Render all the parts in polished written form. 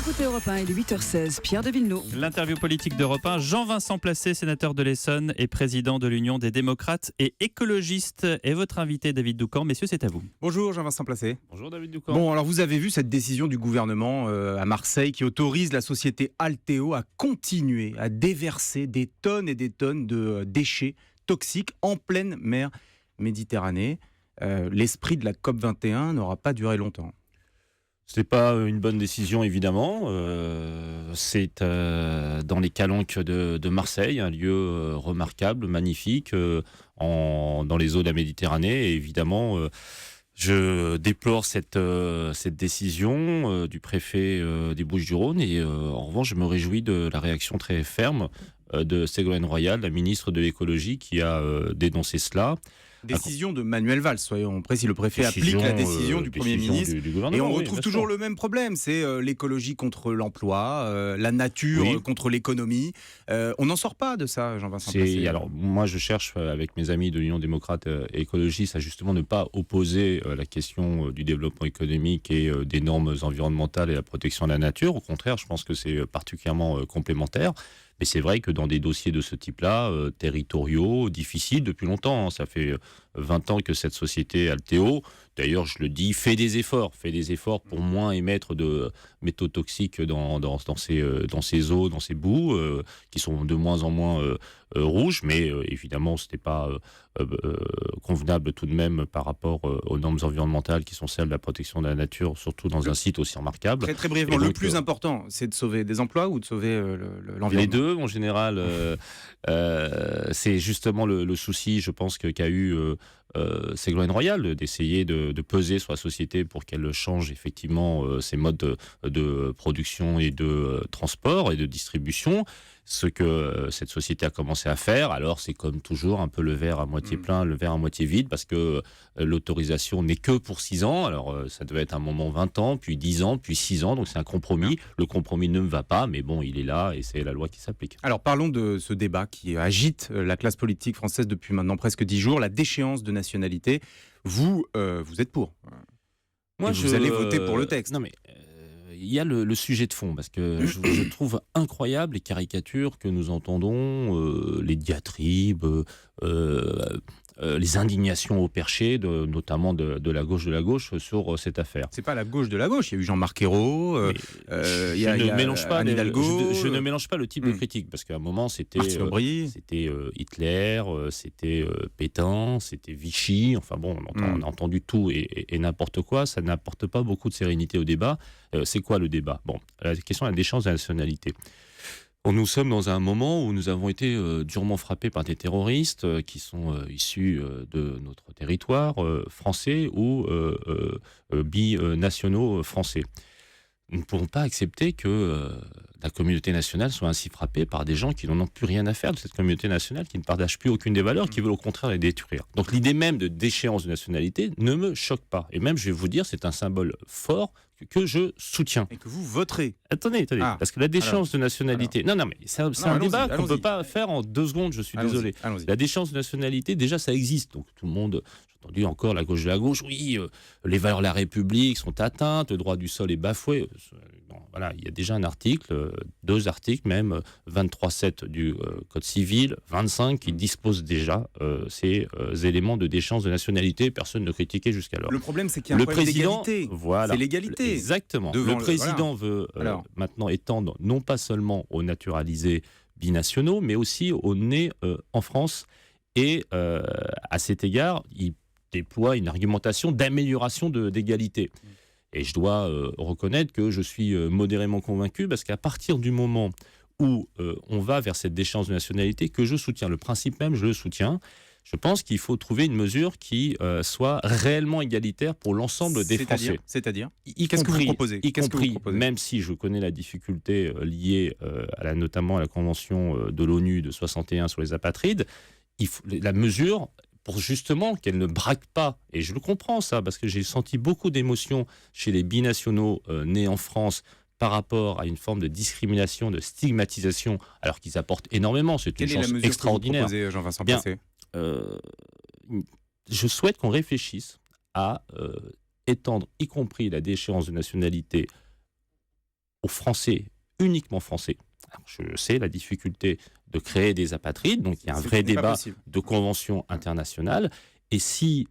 écoutez Europe 1, il est 8h16, Pierre de Villeneuve. L'interview politique d'Europe 1, Jean-Vincent Placé, sénateur de l'Essonne et président de l'Union des démocrates et écologistes. Et votre invité, David Doucan. Messieurs, c'est à vous. Bonjour Jean-Vincent Placé. Bonjour David Doucan. Bon, alors vous avez vu cette décision du gouvernement à Marseille qui autorise la société Alteo à continuer à déverser des tonnes et des tonnes de déchets toxiques en pleine mer Méditerranée. L'esprit de la COP21 n'aura pas duré longtemps. Ce n'est pas une bonne décision, évidemment. C'est dans les calanques de Marseille, un lieu remarquable, magnifique, dans les eaux de la Méditerranée. Et évidemment, je déplore cette décision du préfet des Bouches-du-Rhône. Et en revanche, je me réjouis de la réaction très ferme de Ségolène Royal, la ministre de l'écologie, qui a dénoncé cela. Décision de Manuel Valls, soyons précis. Le préfet applique la décision du Premier ministre. Du et on retrouve toujours le même problème, c'est l'écologie contre l'emploi, la nature contre l'économie. On n'en sort pas de ça, Jean-Vincent Placé. Alors, moi, je cherche, avec mes amis de l'Union démocrate et écologiste, à justement ne pas opposer la question du développement économique et des normes environnementales et la protection de la nature. Au contraire, je pense que c'est particulièrement complémentaire. Mais c'est vrai que dans des dossiers de ce type-là, territoriaux, difficiles depuis longtemps, ça fait 20 ans que cette société Alteo, d'ailleurs je le dis, fait des efforts pour moins émettre de métaux toxiques dans ces eaux, dans ces boues, qui sont de moins en moins rouges, mais évidemment ce n'est pas convenable tout de même par rapport aux normes environnementales qui sont celles de la protection de la nature, surtout dans un site aussi remarquable. Très, très brièvement, le plus important, c'est de sauver des emplois ou de sauver l'environnement ? Les deux, en général. C'est justement le souci, je pense, qu'a eu Ségolène Royal, d'essayer de peser sur la société pour qu'elle change effectivement ses modes de production et de transport et de distribution. Ce que cette société a commencé à faire, alors c'est comme toujours un peu le verre à moitié plein, le verre à moitié vide, parce que l'autorisation n'est que pour 6 ans. Alors ça devait être un moment 20 ans, puis 10 ans, puis 6 ans, donc c'est un compromis. Le compromis ne me va pas, mais bon, il est là et c'est la loi qui s'applique. Alors parlons de ce débat qui agite la classe politique française depuis maintenant presque 10 jours, la déchéance de nationalité. Vous êtes pour. Moi, vous allez voter pour le texte. Non mais... Il y a le sujet de fond, parce que je trouve incroyable les caricatures que nous entendons, les diatribes, les indignations au perché, notamment de la gauche sur cette affaire. C'est pas la gauche de la gauche, il y a eu Jean-Marc Ayrault, il y a Anne Hidalgo. Je ne mélange pas le type de critique, parce qu'à un moment c'était Hitler, c'était Pétain, c'était Vichy, enfin bon, on a entendu tout et n'importe quoi, ça n'apporte pas beaucoup de sérénité au débat. C'est quoi le débat ? Bon, la question de la déchéance de la nationalité. Nous sommes dans un moment où nous avons été durement frappés par des terroristes qui sont issus de notre territoire français ou binationaux français. Nous ne pouvons pas accepter que la communauté nationale soit ainsi frappée par des gens qui n'en ont plus rien à faire de cette communauté nationale, qui ne partagent plus aucune des valeurs, qui veulent au contraire les détruire. Donc l'idée même de déchéance de nationalité ne me choque pas. Et même, je vais vous dire, c'est un symbole fort que je soutiens. Et que vous voterez. Attendez, parce que la déchéance de nationalité... Non, mais c'est un débat qu'on ne peut pas faire en 2 secondes, je suis désolé. La déchéance de nationalité, déjà, ça existe. Donc tout le monde... J'ai entendu encore la gauche de la gauche, oui, les valeurs de la République sont atteintes, le droit du sol est bafoué. Non, voilà, il y a déjà un article, 2 articles même, 23.7 du Code civil, 25, qui disposent déjà ces éléments de déchéance de nationalité. Personne ne critiquait jusqu'alors. Le problème, c'est qu'il y a un problème d'égalité. Voilà. C'est l'égalité. Exactement. Le président veut maintenant étendre non pas seulement aux naturalisés binationaux, mais aussi aux nés en France. Et à cet égard, il déploie une argumentation d'amélioration d'égalité. Et je dois reconnaître que je suis modérément convaincu, parce qu'à partir du moment où on va vers cette déchéance de nationalité, que je soutiens, le principe même, je le soutiens, je pense qu'il faut trouver une mesure qui soit réellement égalitaire pour l'ensemble des Français. C'est-à-dire Qu'est-ce que vous proposez ? Même si je connais la difficulté liée notamment à la Convention de l'ONU de 61 sur les apatrides, la mesure, pour justement qu'elle ne braque pas, et je le comprends ça, parce que j'ai senti beaucoup d'émotions chez les binationaux nés en France par rapport à une forme de discrimination, de stigmatisation, alors qu'ils apportent énormément, c'est une chance extraordinaire. Quelle est la mesure que vous proposez, Jean-Vincent Placé ? Je souhaite qu'on réfléchisse à étendre, y compris la déchéance de nationalité, aux Français, uniquement Français. Alors, je sais la difficulté de créer des apatrides, donc il y a un vrai débat de convention internationale. Et si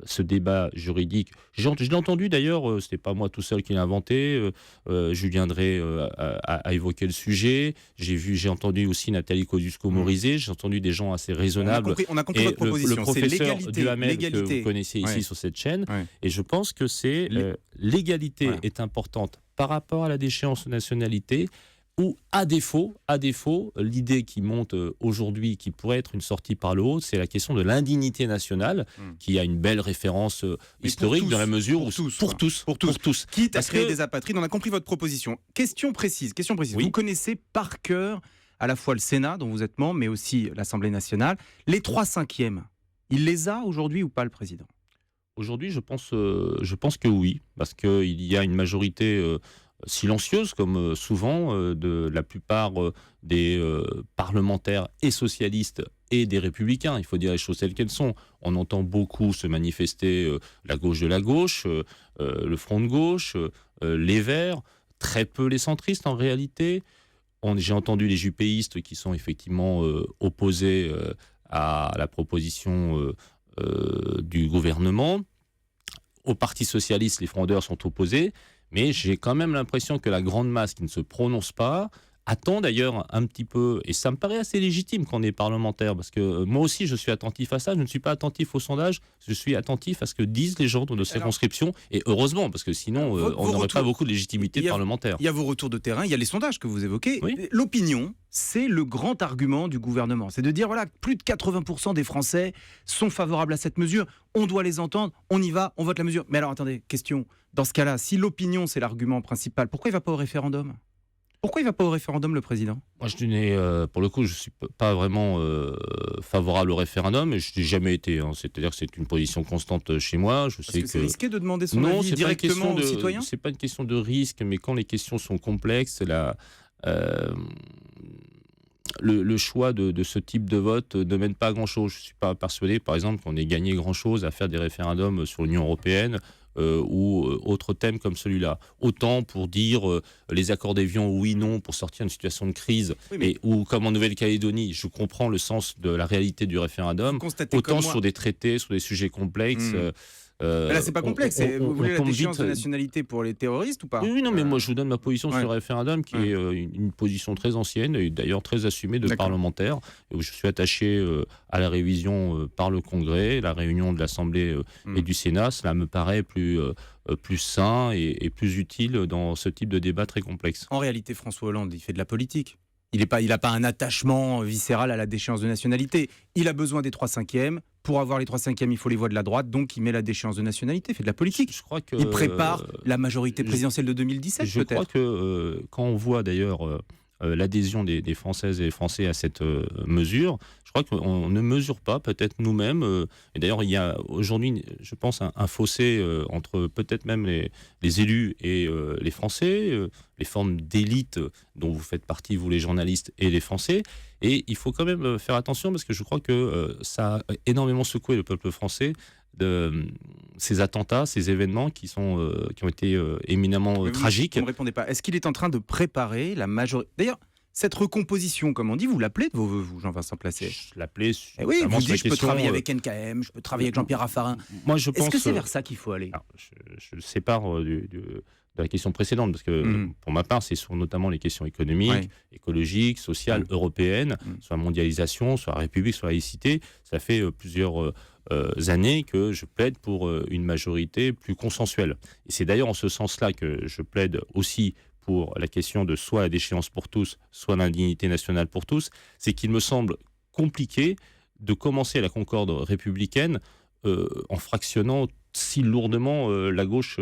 ce débat juridique, je l'ai entendu d'ailleurs, c'était pas moi tout seul qui l'ai inventé, Julien Drey a évoqué le sujet, j'ai entendu aussi Nathalie Kosciusko-Morizet, j'ai entendu des gens assez raisonnables. On a compris votre proposition, le professeur Duhamel que vous connaissez ici sur cette chaîne, et je pense que l'égalité est importante par rapport à la déchéance de nationalité, ou à défaut, l'idée qui monte aujourd'hui, qui pourrait être une sortie par le haut, c'est la question de l'indignité nationale, qui a une belle référence historique dans la mesure où pour tous. Quitte à créer des apatrides, on a compris votre proposition. Question précise. Oui. Vous connaissez par cœur à la fois le Sénat, dont vous êtes membre, mais aussi l'Assemblée nationale. Les 3/5, il les a aujourd'hui ou pas, le président ? Aujourd'hui, je pense que oui, parce qu'il y a une majorité silencieuse, comme souvent, de la plupart des parlementaires et socialistes et des républicains. Il faut dire les choses telles qu'elles sont. On entend beaucoup se manifester la gauche de la gauche, le front de gauche, les Verts, très peu les centristes en réalité. J'ai entendu les jupéistes qui sont effectivement opposés à la proposition du gouvernement. Au Parti socialiste, les frondeurs sont opposés. Mais j'ai quand même l'impression que la grande masse qui ne se prononce pas attend d'ailleurs un petit peu, et ça me paraît assez légitime quand on est parlementaire, parce que moi aussi je suis attentif à ça, je ne suis pas attentif aux sondages, je suis attentif à ce que disent les gens dans nos circonscriptions, et heureusement, parce que sinon on n'aurait pas beaucoup de légitimité parlementaire. Il y a vos retours de terrain, il y a les sondages que vous évoquez. Oui. L'opinion, c'est le grand argument du gouvernement, c'est de dire voilà, plus de 80% des Français sont favorables à cette mesure, on doit les entendre, on y va, on vote la mesure. Mais alors attendez, question, dans ce cas-là, si l'opinion c'est l'argument principal, pourquoi il ne va pas au référendum ? Pourquoi il ne va pas au référendum, le président ? Moi, pour le coup, je ne suis pas vraiment favorable au référendum, et je n'ai jamais été. C'est-à-dire que c'est une position constante chez moi. Je sais que c'est risqué de demander son avis directement aux citoyens ? C'est pas une question de risque, mais quand les questions sont complexes, le choix de ce type de vote ne mène pas à grand-chose. Je ne suis pas persuadé, par exemple, qu'on ait gagné grand-chose à faire des référendums sur l'Union européenne, ou autres thèmes comme celui-là. Autant pour dire les accords d'Évian oui, non, pour sortir d'une situation de crise, ou comme en Nouvelle-Calédonie, je comprends le sens de la réalité du référendum, autant sur des traités, sur des sujets complexes. Là, c'est pas complexe. Vous voulez la déchéance de nationalité pour les terroristes ou pas ? Oui, non, mais moi, je vous donne ma position sur le référendum, qui est une position très ancienne et d'ailleurs très assumée de parlementaires, où je suis attaché à la révision par le Congrès, la réunion de l'Assemblée et du Sénat. Cela me paraît plus sain et plus utile dans ce type de débat très complexe. En réalité, François Hollande, il fait de la politique. Il n'a pas un attachement viscéral à la déchéance de nationalité. Il a besoin des 3/5. Pour avoir les 3/5, il faut les voix de la droite, donc il met la déchéance de nationalité, fait de la politique. Je crois que, il prépare la majorité présidentielle de 2017, peut-être. Je crois que quand on voit d'ailleurs l'adhésion des Françaises et des Français à cette mesure, je crois qu'on ne mesure pas, peut-être nous-mêmes, et d'ailleurs il y a aujourd'hui, je pense, un fossé entre peut-être même les élus et les Français, les formes d'élite dont vous faites partie, vous les journalistes, et les Français. Et il faut quand même faire attention, parce que je crois que ça a énormément secoué le peuple français, de ces attentats, ces événements qui ont été éminemment tragiques. Vous ne me répondez pas. Est-ce qu'il est en train de préparer la majorité ? D'ailleurs, cette recomposition, comme on dit, vous l'appelez de vos voeux, vous, Jean-Vincent Placé ? Je l'appelais. Oui, vous dites, je peux travailler avec NKM, je peux travailler avec Jean-Pierre Raffarin. Moi, je pense. Est-ce que c'est vers ça qu'il faut aller ? Alors, je le sépare de la question précédente, parce que pour ma part, c'est sur notamment les questions économiques, écologiques, sociales, européennes, sur la mondialisation, sur la République, sur la laïcité. Ça fait plusieurs années que je plaide pour une majorité plus consensuelle. Et c'est d'ailleurs en ce sens-là que je plaide aussi pour la question de soit la déchéance pour tous, soit l'indignité nationale pour tous. C'est qu'il me semble compliqué de commencer la concorde républicaine en fractionnant si lourdement la gauche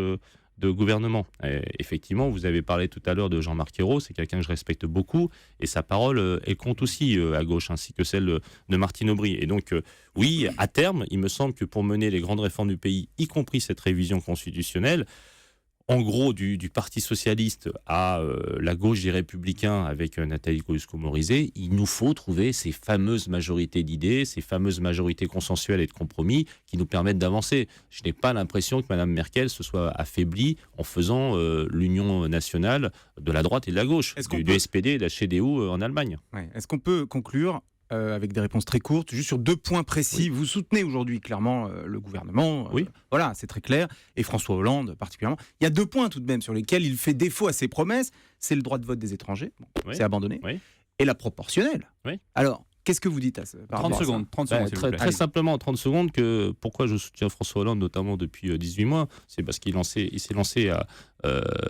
de gouvernement. Et effectivement, vous avez parlé tout à l'heure de Jean-Marc Ayrault, c'est quelqu'un que je respecte beaucoup, et sa parole, elle compte aussi à gauche, ainsi que celle de Martine Aubry. Et donc, oui, à terme, il me semble que pour mener les grandes réformes du pays, y compris cette révision constitutionnelle, en gros, du Parti socialiste à la gauche des Républicains avec Nathalie Kosciusko-Morizet, il nous faut trouver ces fameuses majorités d'idées, ces fameuses majorités consensuelles et de compromis qui nous permettent d'avancer. Je n'ai pas l'impression que Mme Merkel se soit affaiblie en faisant l'union nationale de la droite et de la gauche, du SPD et de la CDU en Allemagne. Ouais. Est-ce qu'on peut conclure avec des réponses très courtes, juste sur 2 points précis? Vous soutenez aujourd'hui clairement le gouvernement, Oui. Voilà, c'est très clair, et François Hollande particulièrement. Il y a 2 points tout de même sur lesquels il fait défaut à ses promesses, c'est le droit de vote des étrangers, Oui. c'est abandonné, Oui. et la proportionnelle. Oui. Alors, qu'est-ce que vous dites par 30 rapport à ça? secondes, 30 secondes, s'il vous plaît. Très simplement, en 30 secondes, pourquoi je soutiens François Hollande, notamment depuis 18 mois, c'est parce qu'il s'est lancé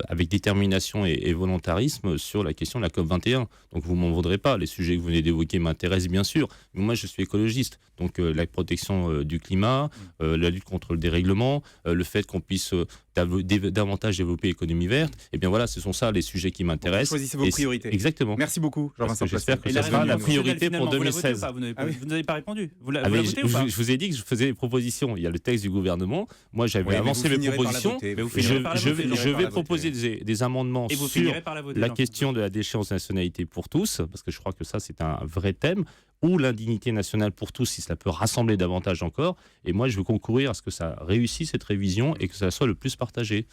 avec détermination et volontarisme sur la question de la COP21. Donc vous m'en voudrez pas, les sujets que vous venez d'évoquer m'intéressent bien sûr, mais moi je suis écologiste, donc la protection du climat, la lutte contre le dérèglement, le fait qu'on puisse davantage développer l'économie verte, et bien voilà, ce sont ça les sujets qui m'intéressent. Choisissez vos priorités. Exactement. Merci beaucoup, Jean-Vincent Placé. J'espère que Et ça sera la priorité finalement, pour vous la votez 2016. ou pas vous n'avez pas répondu. Vous la Ah, mais votez ou pas je vous ai dit que je faisais des propositions. Il y a le texte du gouvernement. Moi, j'avais Oui, mais avancé vous mes finirez par la propositions. voter, vous Et finirez par la je voter, vais par la proposer des amendements Et vous sur finirez par la voter. la Jean. question de la déchéance de nationalité pour tous, parce que je crois que ça, c'est un vrai thème, ou l'indignité nationale pour tous, si cela peut rassembler davantage encore. Et moi, je veux concourir à ce que ça réussisse, cette révision, et que ça soit le plus partagé.